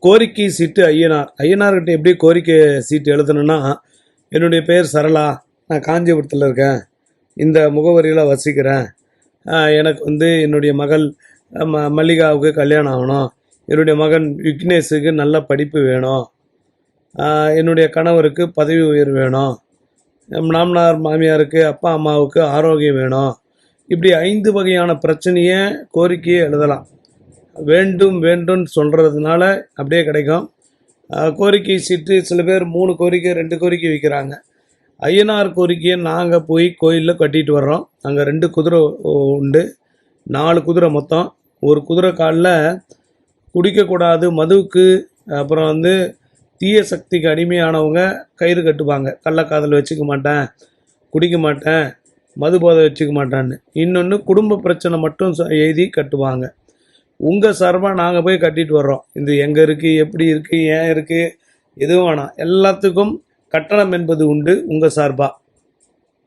கோரிக்கை சீட்டு ஐயனார்கிட்ட எப்படி கோரிக்கை சீட்டு எழுதணும்னா, என்னுடைய பேர் சரளா, நான் காஞ்சிபுரத்தில் இருக்கேன், இந்த முகவரியில் வசிக்கிறேன், எனக்கு என்னுடைய மகள் மல்லிகாவுக்கு கல்யாணம் ஆகணும், என்னுடைய மகன் விக்னேஷுக்கு நல்ல படிப்பு வேணும், என்னுடைய கணவருக்கு பதவி உயர்வு வேணும், மாமனார் மாமியாருக்கு அப்பா அம்மாவுக்கு ஆரோக்கியம் வேணும். இப்படி 5 வகையான பிரச்சனையை கோரிக்கையை எழுதலாம். வேண்டும் வேண்டும்னு சொல்கிறதுனால அப்படியே கிடைக்கும். கோரிக்கை சீட்டு சில பேர் 3 கோரிக்கை 2 கோரிக்கை வைக்கிறாங்க. ஐயனார் கோரிக்கையை நாங்கள் போய் கோயிலில் கட்டிட்டு வர்றோம். அங்கே 2 குதிரை உண்டு, 4 குதிரை மொத்தம். ஒரு குதிரை காலில் குடிக்கக்கூடாது மதுவுக்கு, அப்புறம் தீய சக்திக்கு அடிமையானவங்க கயிறு கட்டுவாங்க. கள்ளக்காதல் வச்சுக்க மாட்டேன், குடிக்க மாட்டேன், மது போதை வச்சுக்க மாட்டேன்னு. இன்னொன்று குடும்ப பிரச்சனை மட்டும் எழுதி கட்டுவாங்க. உங்கள் சார்பாக நாங்கள் போய் கட்டிட்டு வர்றோம். இது எங்கே இருக்குது, எப்படி இருக்குது, ஏன் இருக்குது, எதுவும் வேணாம், எல்லாத்துக்கும் கட்டணம் என்பது உண்டு உங்கள் சார்பாக.